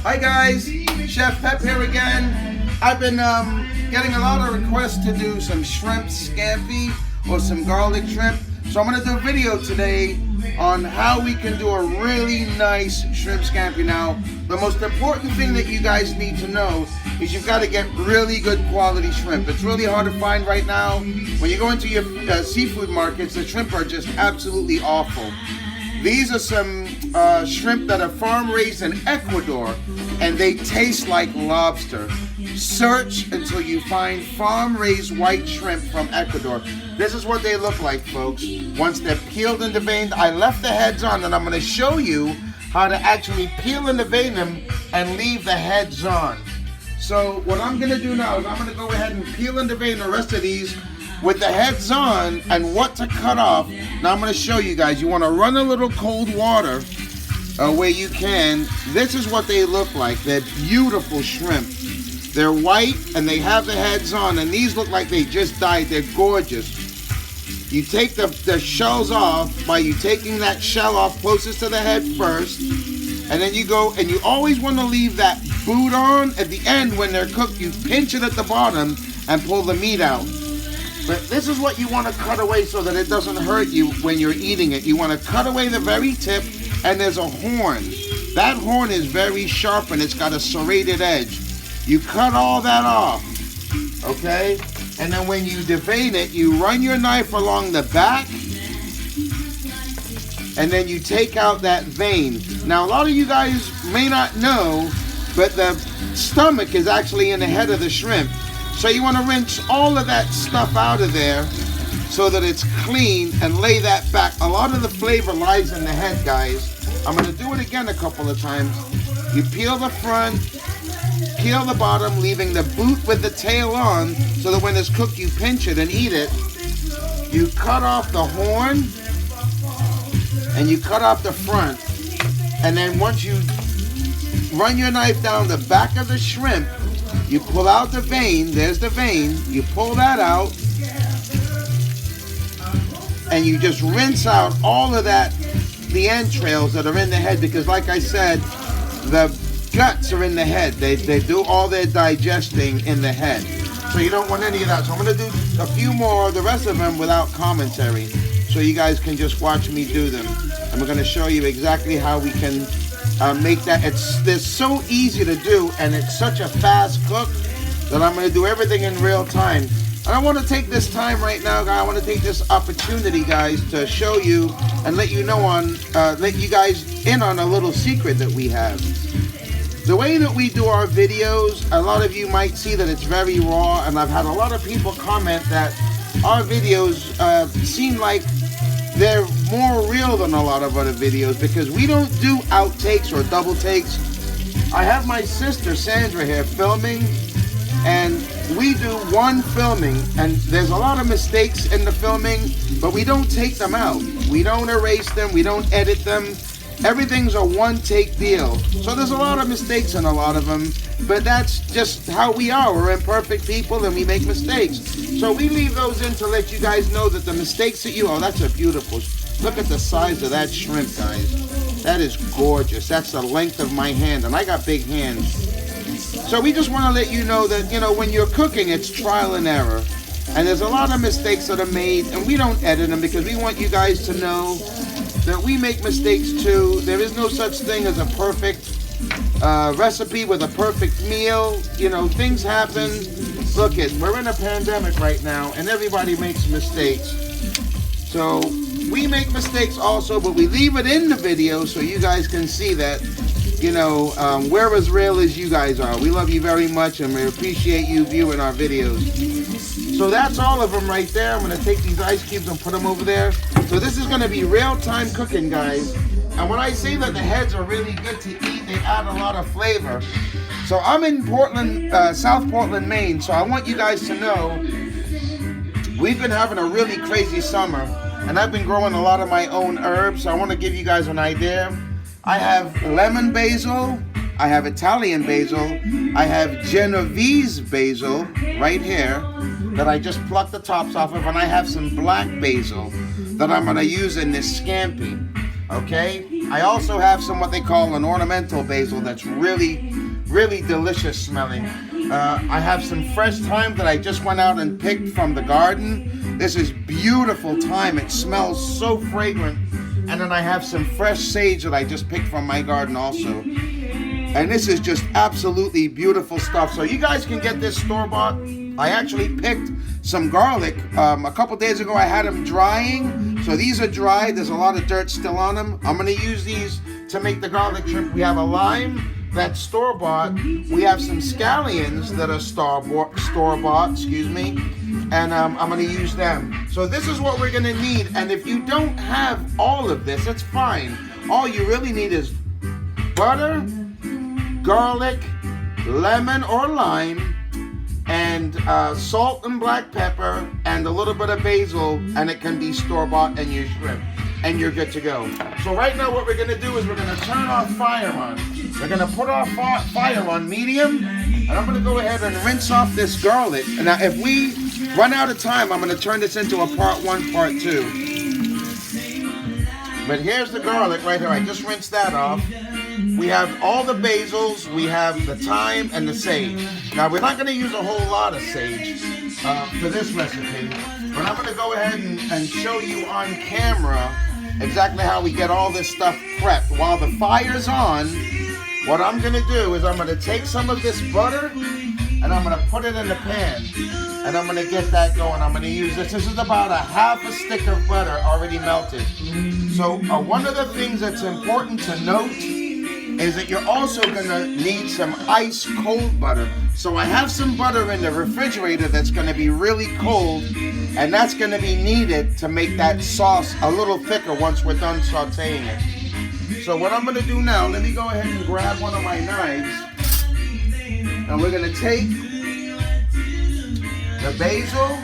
Hi guys, Chef Pep here again. I've been getting a lot of requests to do some shrimp scampi or some garlic shrimp. So I'm going to do a video today on how we can do a really nice shrimp scampi. Now, the most important thing that you guys need to know is you've got to get really good quality shrimp. It's really hard to find right now. When you go into your seafood markets, the shrimp are just absolutely awful. These are some shrimp that are farm raised in Ecuador, and they taste like lobster. Search until you find farm raised white shrimp from Ecuador. This is what they look like, folks. Once they're peeled and deveined, I left the heads on, and I'm going to show you how to actually peel and devein them and leave the heads on. So what I'm going to do now is I'm going to go ahead and peel and devein the rest of these with the heads on and what to cut off. Now I'm going to show you guys. You want to run a little cold water where you can. This is what they look like. They're beautiful shrimp. They're white and they have the heads on, and these look like they just died. They're gorgeous. You take the shells off by you taking that shell off closest to the head first, and then you go and you always want to leave that boot on at the end. When they're cooked, you pinch it at the bottom and pull the meat out. But this is what you want to cut away so that it doesn't hurt you when you're eating it. You want to cut away the very tip, and there's a horn. That horn is very sharp and it's got a serrated edge. You cut all that off, okay? And then when you devein it, you run your knife along the back, and then you take out that vein. Now, a lot of you guys may not know, but the stomach is actually in the head of the shrimp. So you want to rinse all of that stuff out of there so that it's clean and lay that back. A lot of the flavor lies in the head, guys. I'm going to do it again a couple of times. You peel the front, peel the bottom, leaving the boot with the tail on so that when it's cooked, you pinch it and eat it. You cut off the horn and you cut off the front. And then once you run your knife down the back of the shrimp, you pull out the vein. There's the vein. You pull that out, and you just rinse out all of that, the entrails that are in the head, because like I said, the guts are in the head. They do all their digesting in the head. So you don't want any of that. So I'm going to do a few more, the rest of them without commentary, so you guys can just watch me do them. And we're going to show you exactly how we can make that. They're so easy to do, and it's such a fast cook that I'm going to do everything in real time. And I want to take this time right now, guys. I want to take this opportunity, guys, to show you and let you know let you guys in on a little secret that we have. The way that we do our videos, a lot of you might see that it's very raw, and I've had a lot of people comment that our videos seem like they're more real than a lot of other videos because we don't do outtakes or double takes. I have my sister Sandra here filming, and we do one filming, and there's a lot of mistakes in the filming, but we don't take them out. We don't erase them. We don't edit them. Everything's a one-take deal. So there's a lot of mistakes in a lot of them, but that's just how we are. We're imperfect people and we make mistakes. So we leave those in to let you guys know that the mistakes that oh, that's a beautiful, look at the size of that shrimp, guys. That is gorgeous. That's the length of my hand, and I got big hands. So we just want to let you know that, when you're cooking, it's trial and error. And there's a lot of mistakes that are made, and we don't edit them because we want you guys to know that we make mistakes too. There is no such thing as a perfect recipe with a perfect meal. Things happen. Look, we're in a pandemic right now, and everybody makes mistakes. So we make mistakes also, but we leave it in the video so you guys can see that, we're as real as you guys are. We love you very much, and we appreciate you viewing our videos. So that's all of them right there. I'm going to take these ice cubes and put them over there. So this is going to be real-time cooking, guys. And when I say that the heads are really good to eat, they add a lot of flavor. So I'm in Portland, South Portland, Maine. So I want you guys to know we've been having a really crazy summer. And I've been growing a lot of my own herbs. So I want to give you guys an idea. I have lemon basil. I have Italian basil. I have Genovese basil right here that I just plucked the tops off of, and I have some black basil that I'm going to use in this scampi. Okay? I also have some what they call an ornamental basil that's really, really delicious smelling. I have some fresh thyme that I just went out and picked from the garden. This is beautiful thyme. It smells so fragrant. And then I have some fresh sage that I just picked from my garden also. And this is just absolutely beautiful stuff. So you guys can get this store-bought. I actually picked some garlic. A couple days ago I had them drying. So these are dried. There's a lot of dirt still on them. I'm going to use these to make the garlic shrimp. We have a lime that's store-bought. We have some scallions that are store-bought, excuse me. And I'm going to use them. So this is what we're going to need. And if you don't have all of this, it's fine. All you really need is butter, garlic, lemon or lime, and salt and black pepper, and a little bit of basil, and it can be store-bought and your shrimp, and you're good to go. So right now what we're going to do is we're going to turn our fire on. We're going to put our fire on medium, and I'm going to go ahead and rinse off this garlic. And now if we run out of time, I'm going to turn this into a part 1, part 2. But here's the garlic right here. I just rinsed that off. We have all the basils, we have the thyme and the sage. Now we're not going to use a whole lot of sage for this recipe, but I'm going to go ahead and show you on camera exactly how we get all this stuff prepped. While the fire's on, what I'm going to do is I'm going to take some of this butter and I'm going to put it in the pan. And I'm going to get that going. I'm going to use this. This is about a half a stick of butter already melted. So one of the things that's important to note is that you're also going to need some ice cold butter. So I have some butter in the refrigerator that's going to be really cold, and that's going to be needed to make that sauce a little thicker once we're done sauteing it. So what I'm going to do now, let me go ahead and grab one of my knives, and we're going to take the basil.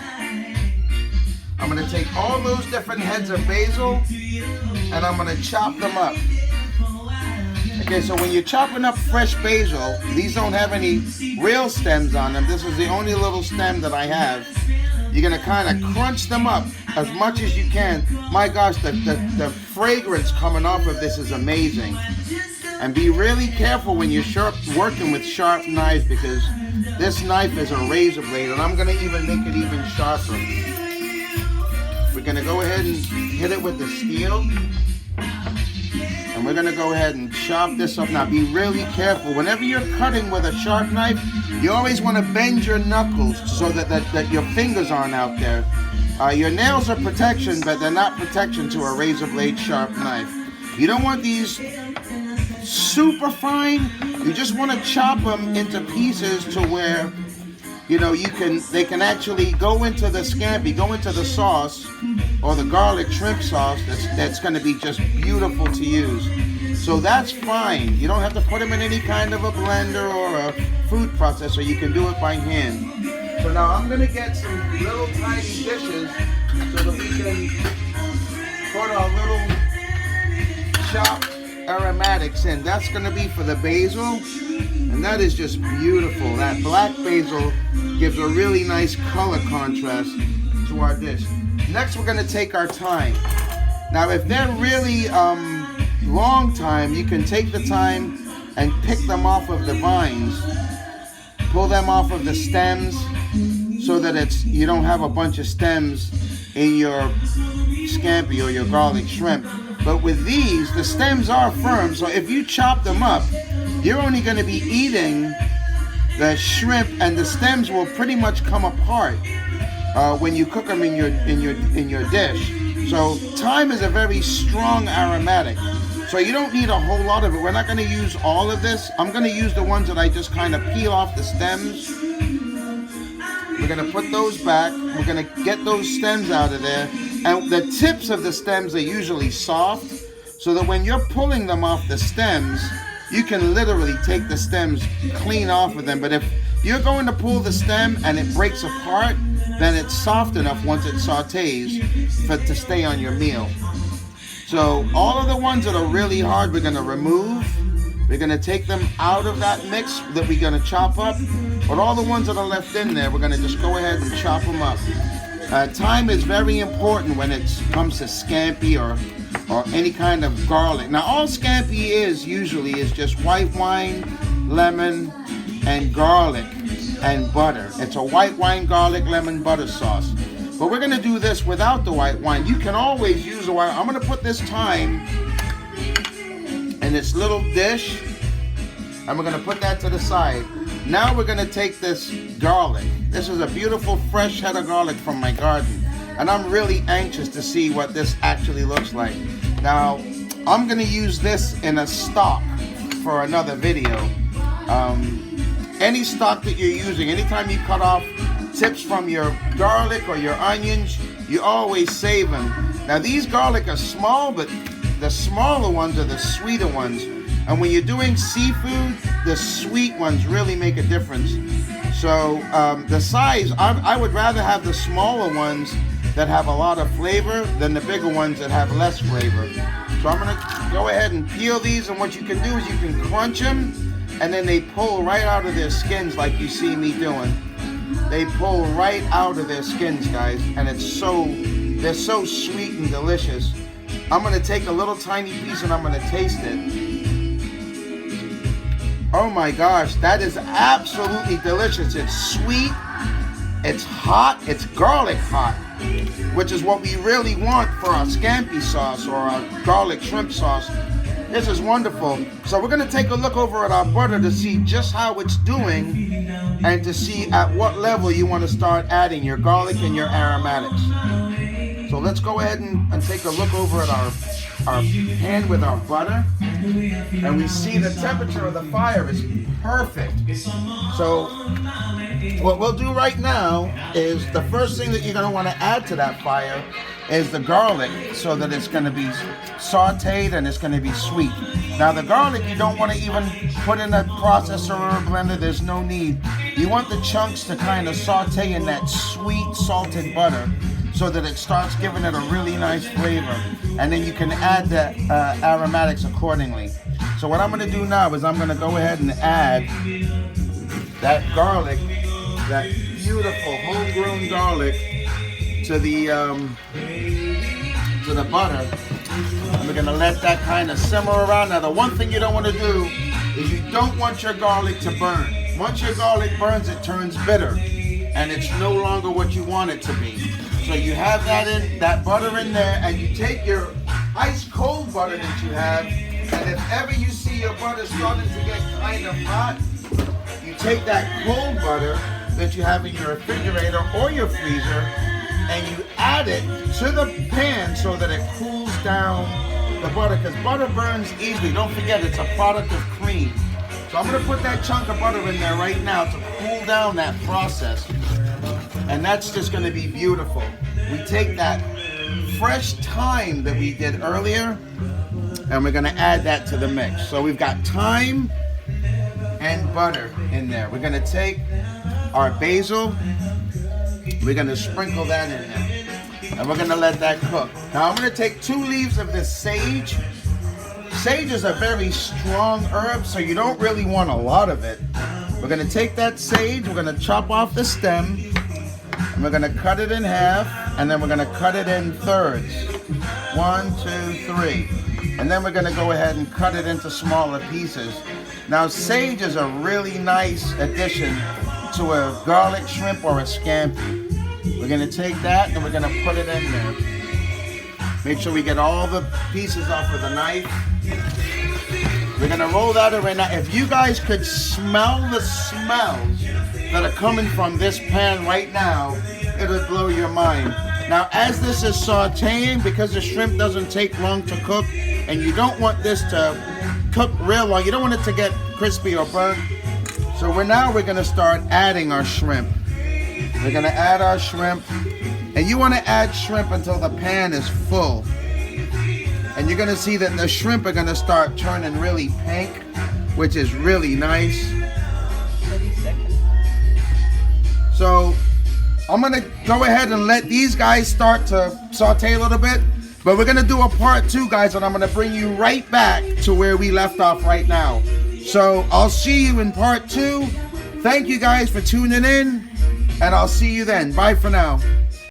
I'm going to take all those different heads of basil and I'm going to chop them up. Okay, so when you're chopping up fresh basil, these don't have any real stems on them. This is the only little stem that I have. You're going to kind of crunch them up as much as you can. My gosh, the fragrance coming off of this is amazing. And be really careful when you're working with sharp knives, because this knife is a razor blade, and I'm going to even make it even sharper. We're going to go ahead and hit it with the steel. And we're going to go ahead and chop this up. Now be really careful. Whenever you're cutting with a sharp knife, you always want to bend your knuckles so that your fingers aren't out there. Your nails are protection, but they're not protection to a razor blade sharp knife. You don't want these super fine. You just want to chop them into pieces to where, you know, they can actually go into the scampi, go into the sauce or the garlic shrimp sauce that's going to be just beautiful to use. So that's fine. You don't have to put them in any kind of a blender or a food processor. You can do it by hand. So now I'm going to get some little tiny dishes so that we can put our little chopped aromatics in. That's going to be for the basil, and that is just beautiful. That black basil gives a really nice color contrast to our dish. Next, we're going to take our thyme. Now, if they're really long thyme, you can take the thyme and pick them off of the vines, pull them off of the stems, so that you don't have a bunch of stems in your scampi or your garlic shrimp. But with these, the stems are firm, so if you chop them up, you're only going to be eating the shrimp, and the stems will pretty much come apart when you cook them in your dish. So thyme is a very strong aromatic, so you don't need a whole lot of it. We're not going to use all of this. I'm going to use the ones that I just kind of peel off the stems. We're going to put those back. We're going to get those stems out of there. And the tips of the stems are usually soft, so that when you're pulling them off the stems, you can literally take the stems clean off of them. But if you're going to pull the stem and it breaks apart, then it's soft enough once it sautés to stay on your meal. So all of the ones that are really hard, we're going to remove. We're going to take them out of that mix that we're going to chop up. But all the ones that are left in there, we're going to just go ahead and chop them up. Thyme is very important when it comes to scampi or or any kind of garlic. Now all scampi is usually is just white wine, lemon, and garlic and butter. It's a white wine, garlic, lemon, butter sauce. But we're gonna do this without the white wine. You can always use the white. I'm gonna put this thyme in this little dish, and we're gonna put that to the side. Now we're gonna take this garlic. This is a beautiful fresh head of garlic from my garden, and I'm really anxious to see what this actually looks like. Now, I'm gonna use this in a stock for another video. Any stock that you're using, anytime you cut off tips from your garlic or your onions, you always save them. Now these garlic are small, but the smaller ones are the sweeter ones. And when you're doing seafood, the sweet ones really make a difference. So the size, I would rather have the smaller ones that have a lot of flavor than the bigger ones that have less flavor. So I'm gonna go ahead and peel these, and what you can do is you can crunch them, and then they pull right out of their skins like you see me doing. They pull right out of their skins, guys, and they're so sweet and delicious. I'm gonna take a little tiny piece and I'm gonna taste it. Oh my gosh, that is absolutely delicious. It's sweet, it's hot, it's garlic hot, which is what we really want for our scampi sauce or our garlic shrimp sauce. This is wonderful. So we're gonna take a look over at our butter to see just how it's doing and to see at what level you want to start adding your garlic and your aromatics. So let's go ahead and take a look over at our pan with our butter, and we see the temperature of the fire is perfect. So what we'll do right now is the first thing that you're gonna want to add to that fire is the garlic, so that it's going to be sauteed and it's going to be sweet. Now the garlic you don't want to even put in a processor or a blender. There's no need. You want the chunks to kind of saute in that sweet salted butter so that it starts giving it a really nice flavor, and then you can add the aromatics accordingly. So what I'm going to do now is I'm going to go ahead and add that garlic, that beautiful homegrown garlic, to the butter, and we're gonna let that kind of simmer around. Now the one thing you don't want to do is you don't want your garlic to burn. Once your garlic burns, it turns bitter, and it's no longer what you want it to be. So you have that butter in there, and you take your ice cold butter that you have, and if ever you see your butter starting to get kind of hot, you take that cold butter that you have in your refrigerator or your freezer, and you add it to the pan so that it cools down the butter, because butter burns easily. Don't forget, it's a product of cream. So I'm gonna put that chunk of butter in there right now to cool down that process, and that's just gonna be beautiful. We take that fresh thyme that we did earlier, and we're gonna add that to the mix. So we've got thyme and butter in there. We're gonna take our basil, we're gonna sprinkle that in there, and we're gonna let that cook. Now I'm gonna take 2 leaves of this sage. Sage is a very strong herb, so you don't really want a lot of it. We're gonna take that sage, we're gonna chop off the stem, and we're gonna cut it in half, and then we're gonna cut it in thirds. 1, 2, 3. And then we're gonna go ahead and cut it into smaller pieces. Now sage is a really nice addition to a garlic shrimp or a scampi. We're gonna take that and we're gonna put it in there. Make sure we get all the pieces off with a knife. We're gonna roll that around. Now, if you guys could smell the smells that are coming from this pan right now, it'll blow your mind. Now, as this is sauteing, because the shrimp doesn't take long to cook, and you don't want this to cook real long, you don't want it to get crispy or burnt. So we're gonna start adding our shrimp. We're gonna add our shrimp, and you wanna add shrimp until the pan is full. And you're gonna see that the shrimp are gonna start turning really pink, which is really nice. 30 seconds. So I'm gonna go ahead and let these guys start to saute a little bit, but we're gonna do a part 2, guys, and I'm gonna bring you right back to where we left off right now. So I'll see you in part 2. Thank you guys for tuning in, and I'll see you then. Bye for now.